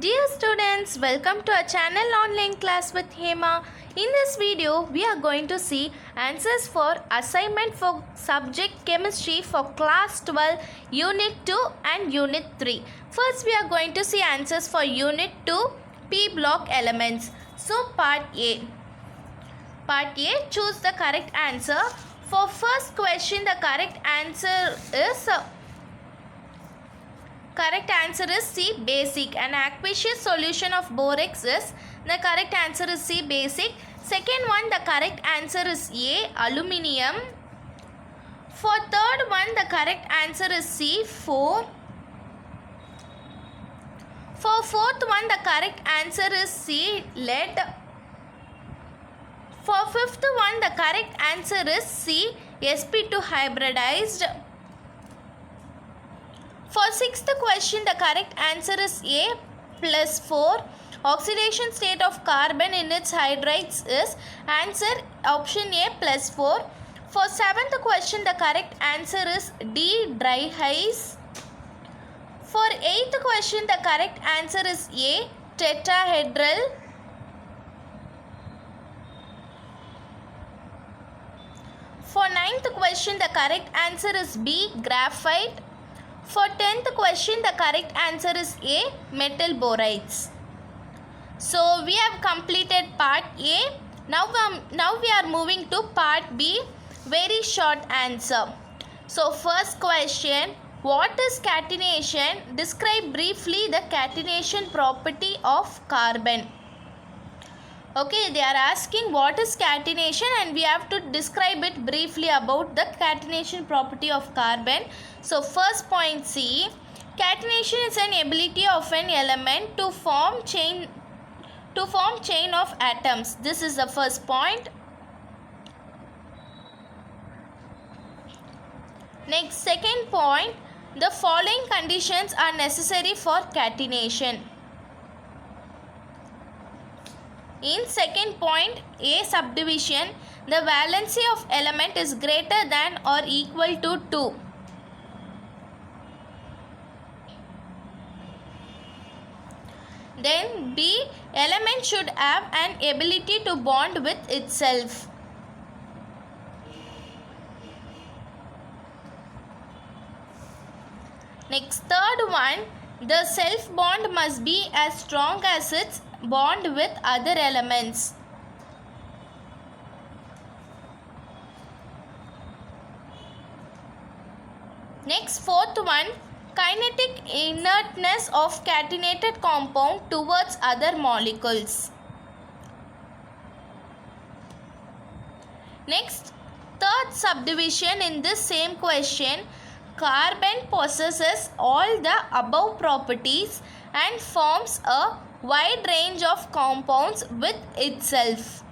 Dear students, welcome to our channel Online Class with Hema. In this video, we are going to see answers for assignment for subject chemistry for class 12, unit 2 and unit 3. First, we are going to see answers for unit 2, P block elements. So, part A. Part A, choose the correct answer. For first question, the correct answer is C, basic. An aqueous solution of borax is, the correct answer is C, basic. Second one, the correct answer is A, aluminium. For third one, the correct answer is C, 4. For fourth one, the correct answer is C, lead. For fifth one, the correct answer is C, sp2 hybridized. For sixth question, the correct answer is A, +4. Oxidation state of carbon in its hydrides is, answer option A, +4. For seventh question, the correct answer is D, dry ice. For eighth question, the correct answer is A, tetrahedral. For ninth question, the correct answer is B, graphite. For 10th question, the correct answer is A, metal borides. So, we have completed part A. Now we are moving to part B, very short answer. So, first question, what is catenation? Describe briefly the catenation property of carbon. Okay, they are asking what is catenation and we have to describe it briefly about the catenation property of carbon. So, first point C, catenation is an ability of an element to form chain of atoms. This is the first point. Next, second point, the following conditions are necessary for catenation. In second point, A subdivision, the valency of element is greater than or equal to 2. Then B, element should have an ability to bond with itself. Next, third one, the self bond must be as strong as its bond with other elements. Next, fourth one, kinetic inertness of catenated compound towards other molecules. Next, third subdivision in this same question, carbon possesses all the above properties and forms a wide range of compounds with itself.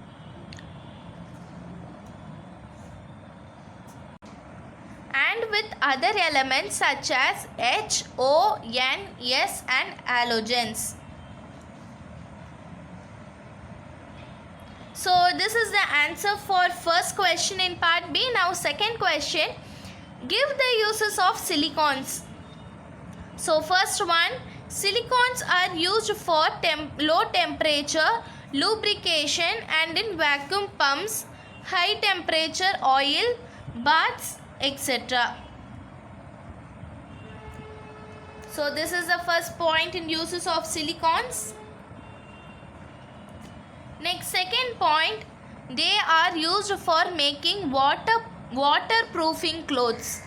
And with other elements such as H, O, N, S and halogens. So this is the answer for first question in part B. Now second question, give the uses of silicons. So first one, silicons are used for low temperature lubrication and in vacuum pumps, high temperature oil, baths, etc. So this is the first point in uses of silicons. Next, second point, they are used for making waterproofing clothes.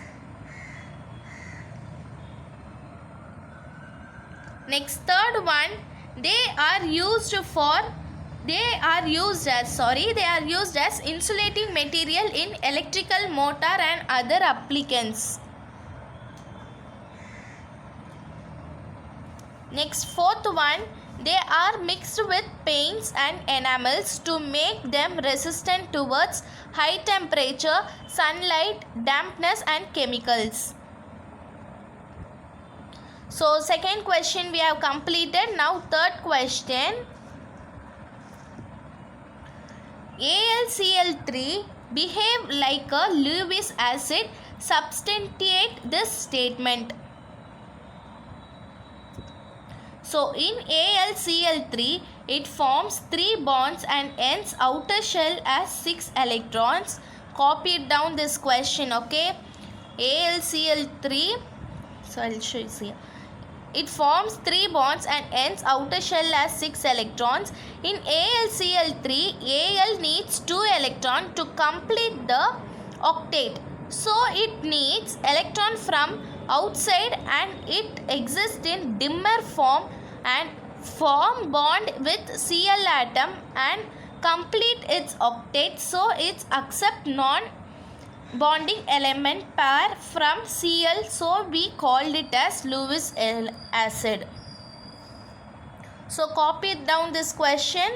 Next, third one, they are used as insulating material in electrical motor and other applicants. Next, fourth one, they are mixed with paints and enamels to make them resistant towards high temperature, sunlight, dampness and chemicals. So, second question we have completed. Now, third question. AlCl3 behave like a Lewis acid. Substantiate this statement. So in AlCl3, it forms 3 bonds and ends outer shell as 6 electrons. Copy it down this question, okay? AlCl3, so I'll show you here. It forms 3 bonds and ends outer shell as 6 electrons. In AlCl3, Al needs 2 electrons to complete the octet. So it needs electron from outside and it exists in dimmer form and form bond with Cl atom and complete its octet. So it accept non-bonding element pair from Cl. So we called it as Lewis acid. So copy it down this question.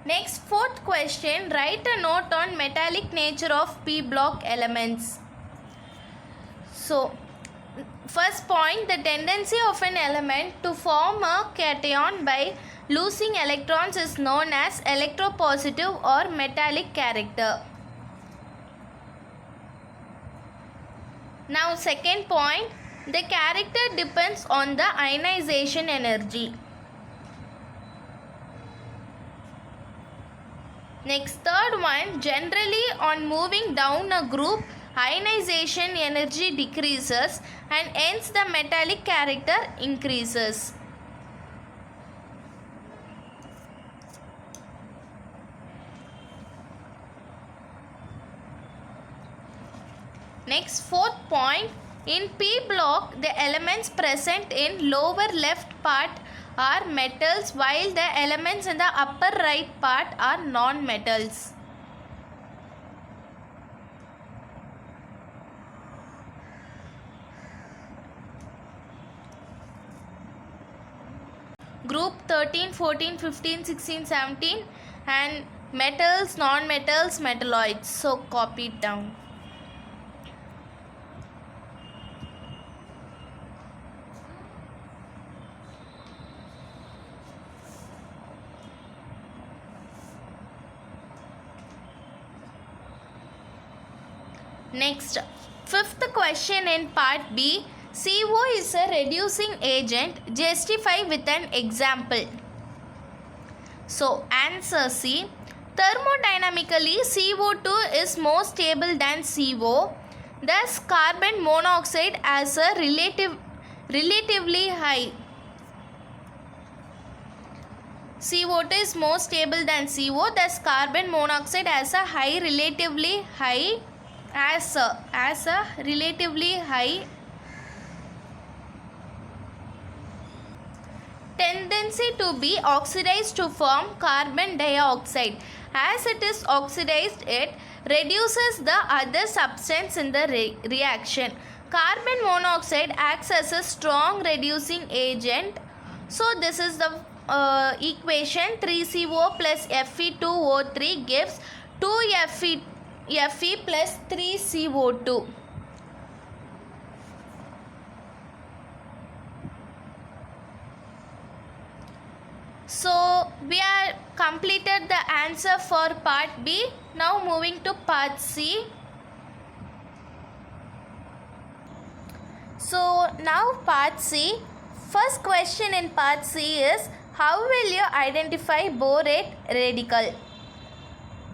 Next, fourth question, write a note on metallic nature of p block elements. So, first point, the tendency of an element to form a cation by losing electrons is known as electropositive or metallic character. Now, second point, the character depends on the ionization energy. Next, third one, generally on moving down a group, ionization energy decreases and hence the metallic character increases. Next, fourth point, in p block, the elements present in lower left part are metals while the elements in the upper right part are non-metals. Group 13, 14, 15, 16, 17 and metals, non-metals, metalloids. So copy it down. Next, fifth question in part B, CO is a reducing agent. Justify with an example. So, answer C. Thermodynamically, CO2 is more stable than CO. Thus, carbon monoxide has a relatively high. CO2 is more stable than CO. Thus, carbon monoxide has a relatively high tendency to be oxidized to form carbon dioxide. As it is oxidized, it reduces the other substance in the reaction. Carbon monoxide acts as a strong reducing agent. So this is the equation. 3CO plus Fe2O3 gives 2Fe plus 3CO2. So we are completed the answer for part B. Now moving to part C. So now part C. First question in part C is, how will you identify borate radical?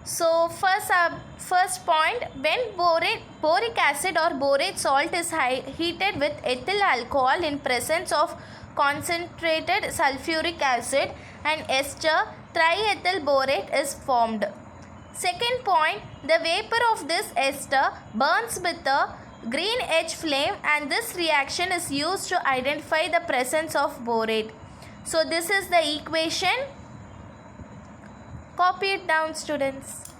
So first point, when boric acid or borate salt is heated with ethyl alcohol in presence of concentrated sulfuric acid and ester, triethyl borate is formed. Second point, the vapor of this ester burns with a green H flame and this reaction is used to identify the presence of borate. So this is the equation. Copy it down, students.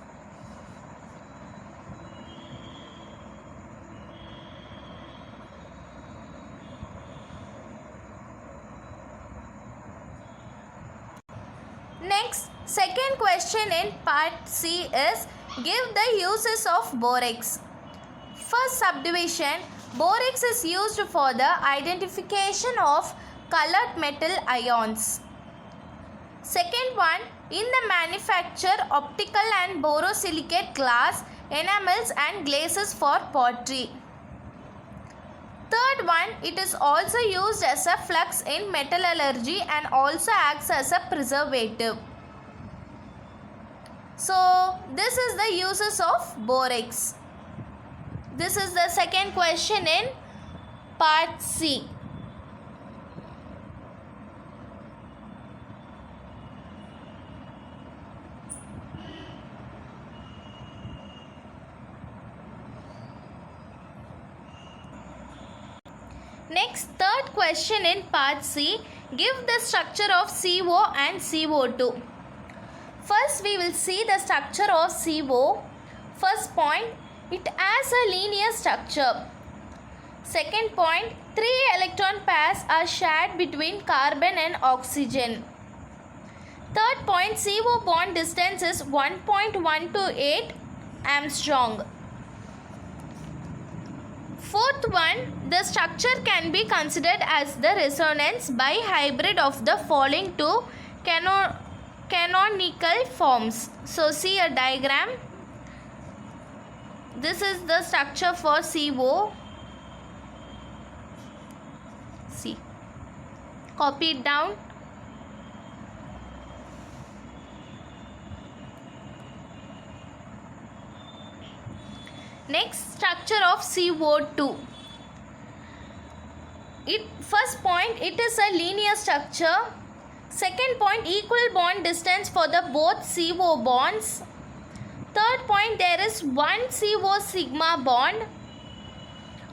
Next, second question in part C is, give the uses of borax. First subdivision, borax is used for the identification of colored metal ions. Second one, in the manufacture optical and borosilicate glass, enamels and glazes for pottery. Third one, it is also used as a flux in metallurgy and also acts as a preservative. So this is the uses of borax. This is the second question in part C. Next, third question in part C. Give the structure of CO and CO2. First, we will see the structure of CO. First point, it has a linear structure. Second point, 3 electron pairs are shared between carbon and oxygen. Third point, CO bond distance is 1.128 Armstrong. Fourth one, the structure can be considered as the resonance by hybrid of the following two canonical forms. So see a diagram. This is the structure for CO. See. Copy it down. Next, structure of CO2. First point, it is a linear structure. Second point, equal bond distance for the both CO bonds. Third point, there is one CO sigma bond.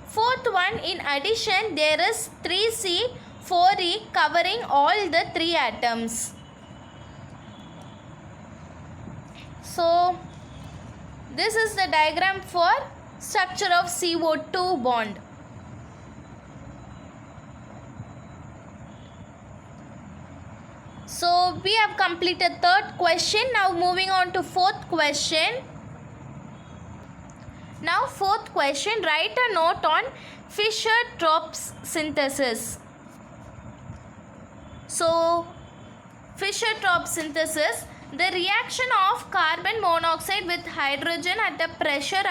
Fourth one, in addition, there is 3C, 4E covering all the 3 atoms. So, this is the diagram for structure of CO2 bond. So we have completed third question. Now moving on to fourth question. Now fourth question, write a note on Fischer-Tropsch synthesis. So Fischer-Tropsch synthesis, the reaction of carbon monoxide with hydrogen at a pressure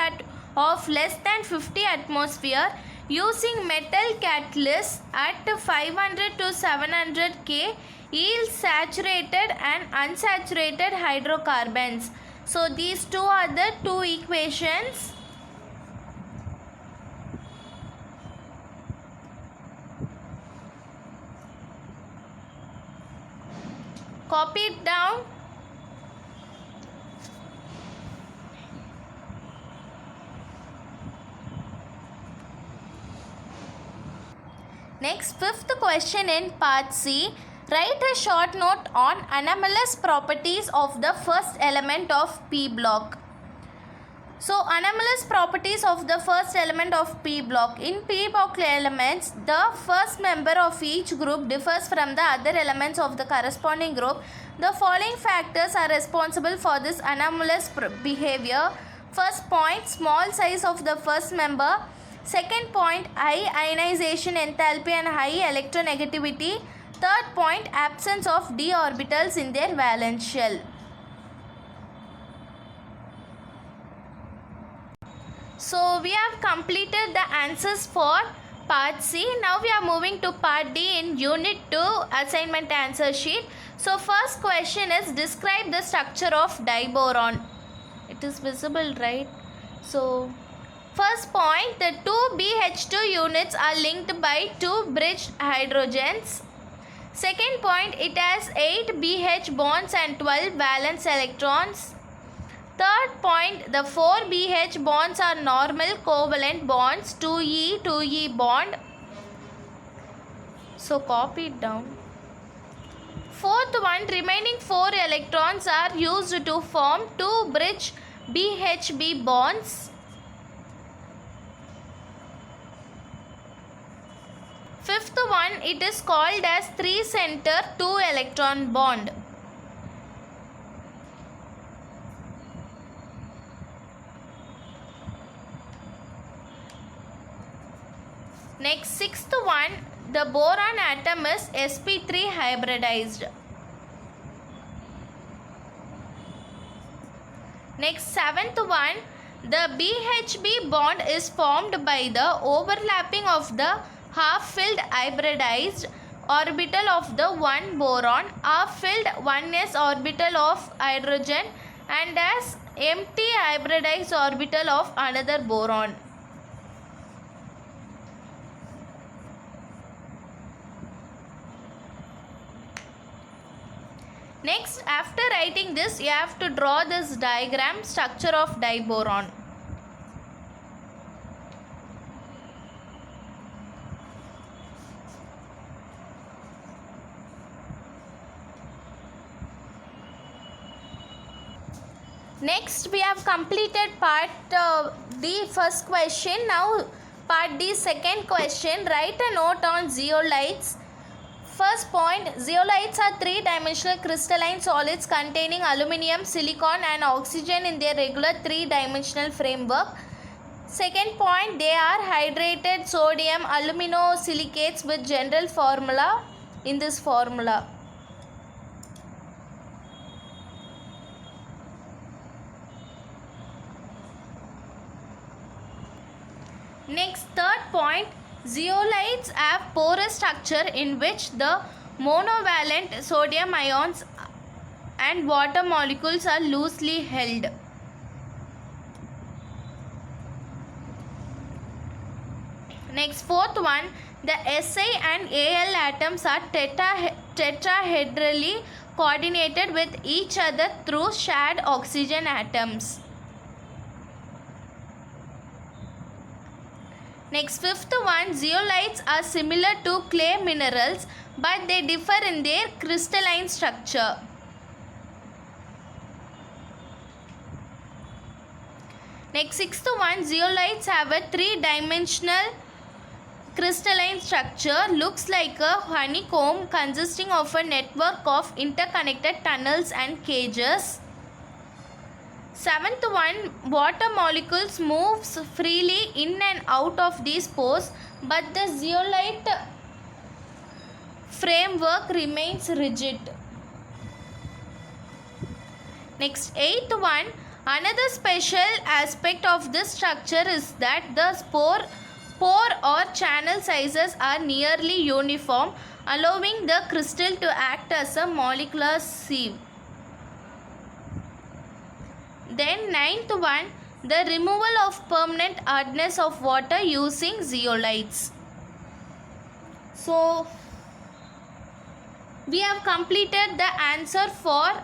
of less than 50 atmosphere using metal catalyst at 500 to 700 K yields saturated and unsaturated hydrocarbons. So these two are the two equations. Copy it down. Next, fifth question in part C. Write a short note on anomalous properties of the first element of P block. So, anomalous properties of the first element of P block. In P block elements, the first member of each group differs from the other elements of the corresponding group. The following factors are responsible for this anomalous behavior. First point, small size of the first member. Second point, high ionization enthalpy and high electronegativity. Third point, absence of d orbitals in their valence shell. So we have completed the answers for part C. Now we are moving to part D in unit 2 assignment answer sheet. So first question is, describe the structure of diboron. It is visible, right? So first point, the two BH2 units are linked by 2 bridged hydrogens. Second point, it has 8 BH bonds and 12 valence electrons. Third point, the 4 BH bonds are normal covalent bonds, 2E bond. So copy it down. Fourth one, remaining 4 electrons are used to form 2 bridge BHB bonds. Fifth one, it is called as 3-center 2-electron bond. Next, sixth one, the boron atom is sp3 hybridized. Next, seventh one, the BHB bond is formed by the overlapping of the half-filled hybridized orbital of the one boron, half-filled 1s orbital of hydrogen, and as empty hybridized orbital of another boron. Next, after writing this, you have to draw this diagram, structure of diboron. Next, we have completed part D first question. Now part D second question. Write a note on zeolites. First point, zeolites are three-dimensional crystalline solids containing aluminum, silicon and oxygen in their regular three-dimensional framework. Second point, they are hydrated sodium aluminosilicates with general formula in this formula. Next, third point, zeolites have porous structure in which the monovalent sodium ions and water molecules are loosely held. Next, fourth one, the Si and Al atoms are tetrahedrally coordinated with each other through shared oxygen atoms. Next, fifth one, zeolites are similar to clay minerals but they differ in their crystalline structure. Next, sixth one, zeolites have a three-dimensional crystalline structure, looks like a honeycomb consisting of a network of interconnected tunnels and cages. Seventh one, water molecules moves freely in and out of these pores, but the zeolite framework remains rigid. Next, eighth one, another special aspect of this structure is that the pore or channel sizes are nearly uniform, allowing the crystal to act as a molecular sieve. Then ninth one, the removal of permanent hardness of water using zeolites. So, we have completed the answer for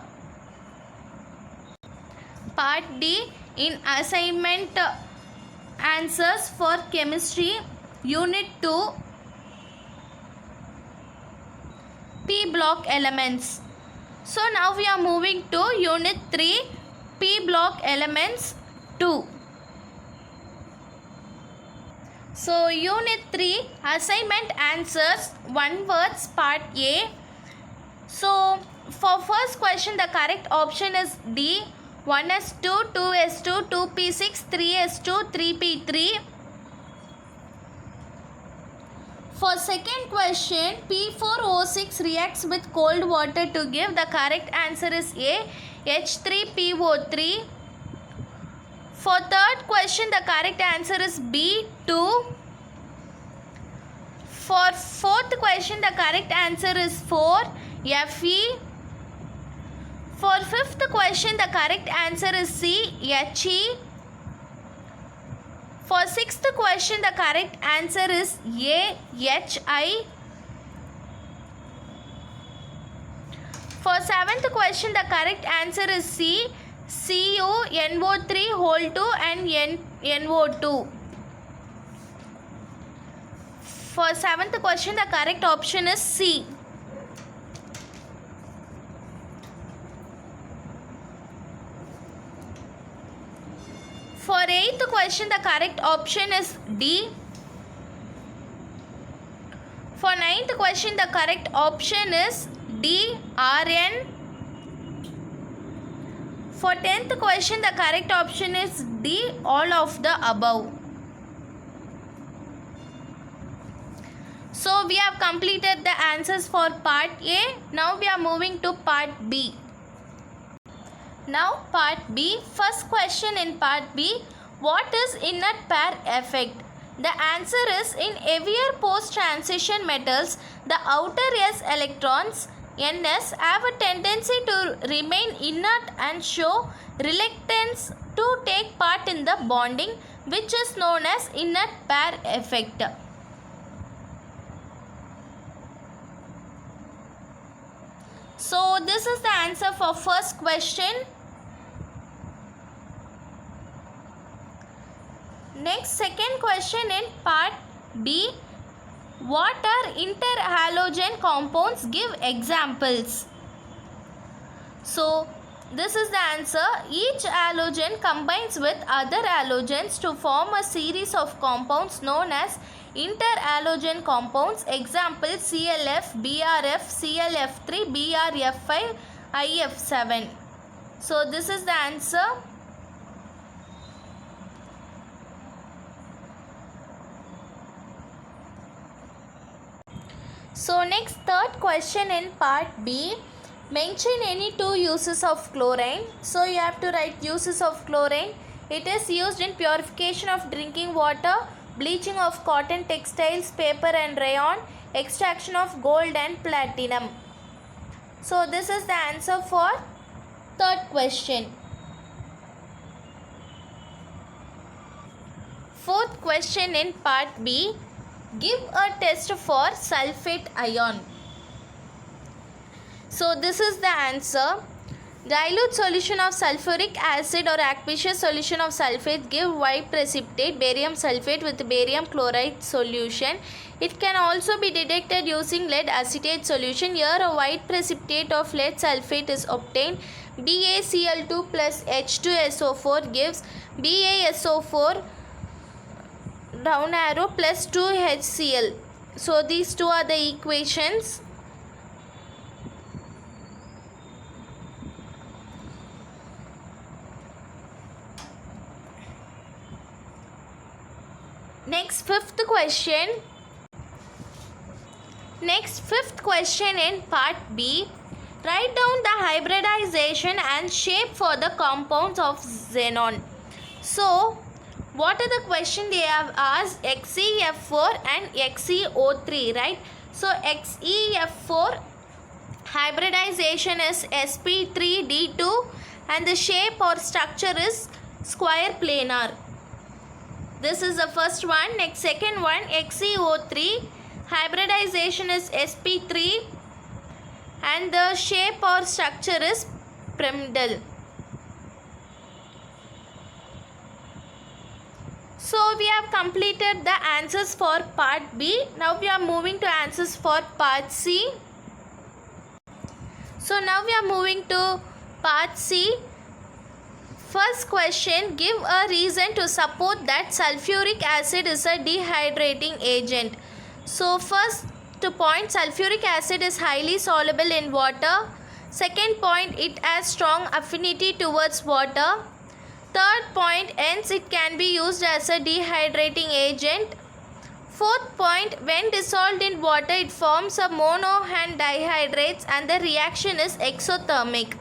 part D in assignment answers for chemistry unit 2 P block elements. So, now we are moving to unit 3 P block elements 2. So, unit 3 assignment answers one words part A. So, for first question the correct option is D, 1s2, 2s2, 2p6, 3s2, 3p3. For second question, P4O6 reacts with cold water to give, the correct answer is A, H3PO3. For third question, the correct answer is B, 2. For fourth question, the correct answer is 4, Fe. For fifth question, the correct answer is C, He. For sixth question, the correct answer is A, Hi. For seventh question, the correct answer is C, CuNO3 whole 2 and NO2. For seventh question, the correct option is C. For eighth question, the correct option is D. For ninth question, the correct option is D, Rn. For 10th question, the correct option is D, all of the above. So, we have completed the answers for part A. Now, we are moving to part B. Now part B. First question in part B. What is inert pair effect? The answer is, in heavier post-transition metals, the outer s electrons Ns have a tendency to remain inert and show reluctance to take part in the bonding, which is known as inert pair effect. So this is the answer for first question. Next, second question in part B. What are interhalogen compounds? Give examples. So this is the answer. Each halogen combines with other halogens to form a series of compounds known as interhalogen compounds. Example: ClF, BrF, ClF3, BrF5, IF7. So this is the answer. So next, third question in part B. Mention any two uses of chlorine. So you have to write uses of chlorine. It is used in purification of drinking water, bleaching of cotton textiles, paper and rayon, extraction of gold and platinum. So this is the answer for third question. Fourth question in part B. Give a test for sulfate ion. So this is the answer. Dilute solution of sulfuric acid or aqueous solution of sulfate give white precipitate barium sulfate with barium chloride solution. It can also be detected using lead acetate solution. Here a white precipitate of lead sulfate is obtained. BaCl2 plus H2SO4 gives BaSO4 down arrow plus 2HCl. So these two are the equations. Next, fifth question. Fifth question in part B. Write down the hybridization and shape for the compounds of xenon. So what are the question they have asked? XeF4 and XeO3, right? So XeF4 hybridization is sp3d2 and the shape or structure is square planar. This is the first one. Next, second one, XeO3 hybridization is sp3 and the shape or structure is pyramidal. So we have completed the answers for part B. Now we are moving to answers for part C. So now we are moving to part C. First question, give a reason to support that sulfuric acid is a dehydrating agent. So first point, sulfuric acid is highly soluble in water. Second point, it has strong affinity towards water. Third point, hence it can be used as a dehydrating agent. Fourth point, when dissolved in water it forms a mono and dihydrates and the reaction is exothermic.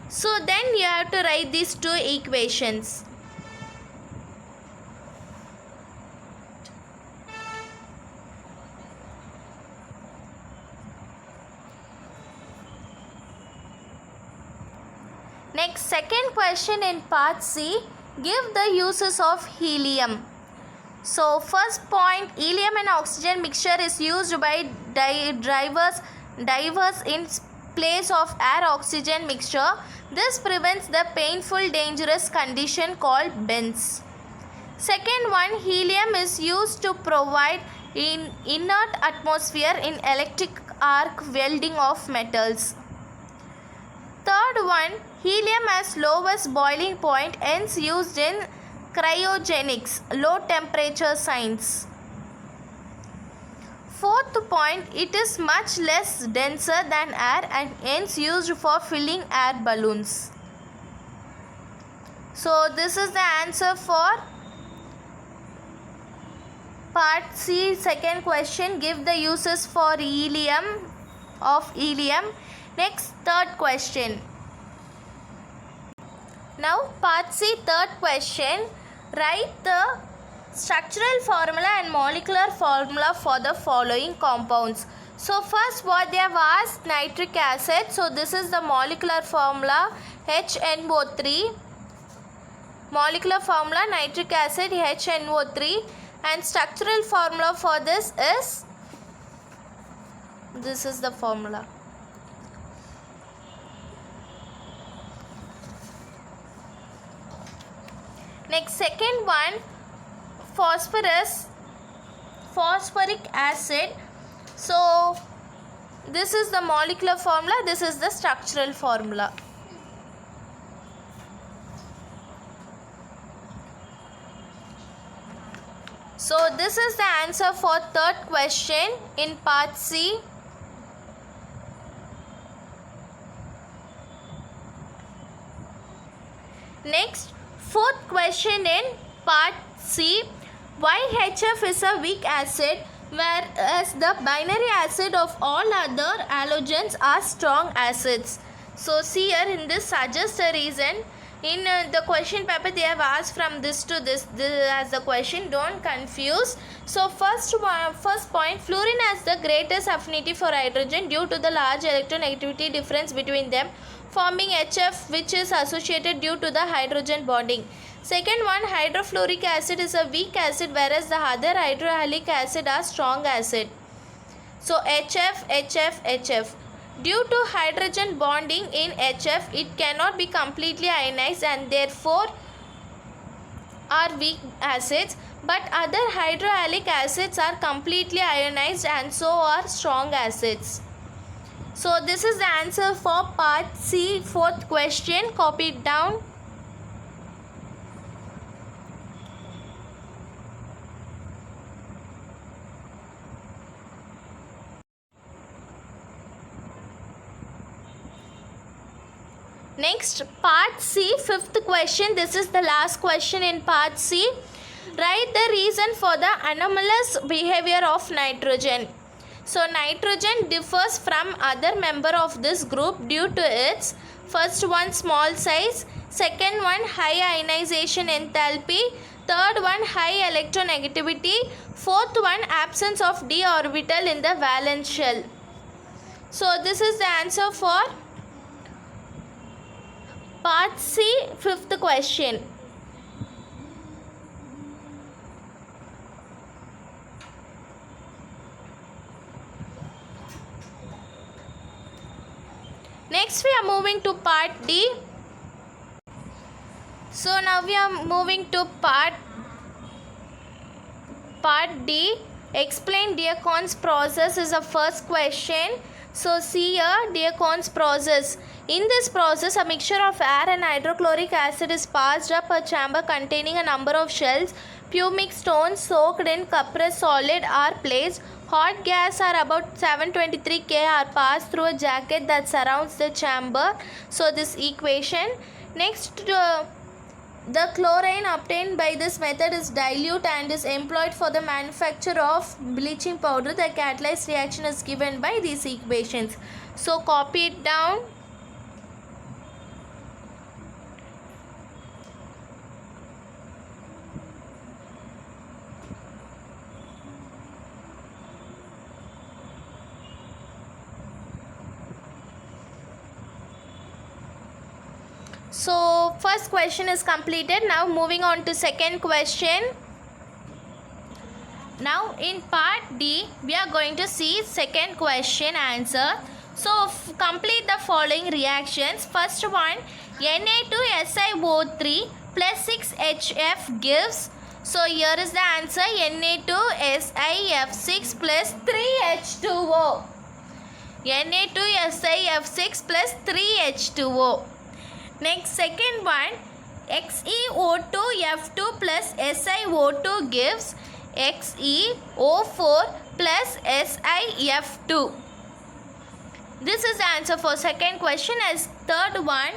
So then you have to write these two equations. Next, second question in part C. Give the uses of helium. So first point, helium and oxygen mixture is used by divers in place of air oxygen mixture. This prevents the painful dangerous condition called bends. Second one, helium is used to provide in inert atmosphere in electric arc welding of metals. Third one, helium has lowest boiling point, hence used in cryogenics, low temperature science. Fourth point, it is much less denser than air and hence used for filling air balloons. So this is the answer for part C, second question. Give the uses for helium. Next, third question. Now part C, third question. Write the structural formula and molecular formula for the following compounds. So first what they have asked, nitric acid. So this is the molecular formula HNO3. Molecular formula nitric acid HNO3, and structural formula for this is the formula. Next, second one, phosphoric acid. So this is the molecular formula, this is the structural formula. So this is the answer for third question in part C. Next, fourth question in part C. Why HF is a weak acid whereas the binary acid of all other halogens are strong acids? So see here, in this suggest a reason. In the question paper they have asked from this to this as the question, don't confuse. So first point, fluorine has the greatest affinity for hydrogen due to the large electronegativity difference between them, forming HF, which is associated due to the hydrogen bonding. Second one, hydrofluoric acid is a weak acid whereas the other hydrohalic acid are strong acid. So HF. Due to hydrogen bonding in HF, it cannot be completely ionized and therefore are weak acids, but other hydrohalic acids are completely ionized and so are strong acids. So this is the answer for part C, fourth question. Copy it down. Next, part C, fifth question. This is the last question in part C. Write the reason for the anomalous behavior of nitrogen. So nitrogen differs from other member of this group due to its first one, small size, second one, high ionization enthalpy, third one, high electronegativity, fourth one, absence of d orbital in the valence shell. So this is the answer for part C, fifth question. Next we are moving to part D. So now we are moving to part D. Explain Diacon's process is the first question. So see here, Diacon's process. In this process, a mixture of air and hydrochloric acid is passed up a chamber containing a number of shells. Pumic stones soaked in cuprous solid are placed. Hot gas are about 723 K are passed through a jacket that surrounds the chamber. So this equation. Next, the chlorine obtained by this method is dilute and is employed for the manufacture of bleaching powder. The catalyzed reaction is given by these equations. So copy it down. So first question is completed. Now moving on to second question. Now in part D we are going to see second question answer. So complete the following reactions. First one, Na2SiO3 plus 6HF gives. So here is the answer, Na2SiF6 plus 3H2O. Na2SiF6 plus 3H2O. Next, second one, XeO2F2 plus SiO2 gives XeO4 plus SiF2. This is the answer for second question. As third one,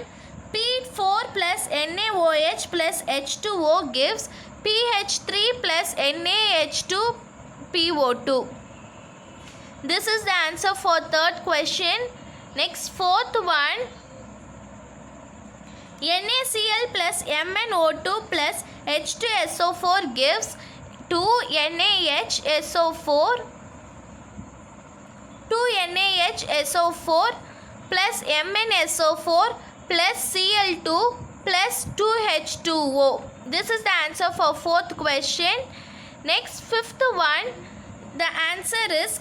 P4 plus NaOH plus H2O gives PH3 plus NaH2 PO2. This is the answer for third question. Next, fourth one, NaCl plus MnO2 plus H2SO4 gives 2NaHSO4 plus MnSO4 plus Cl2 plus 2H2O. This is the answer for fourth question. Next, fifth one, the answer is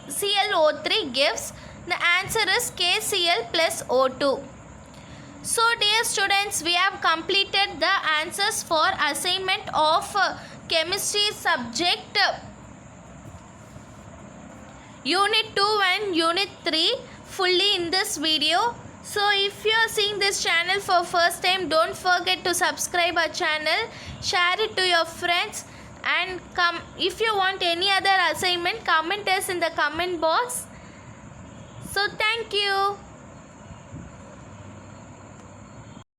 KClO3 gives, the answer is KCl plus O2. So dear students, we have completed the answers for assignment of chemistry subject unit 2 and unit 3 fully in this video. So if you are seeing this channel for first time, don't forget to subscribe our channel, share it to your friends, and if you want any other assignment, comment us in the comment box. So thank you.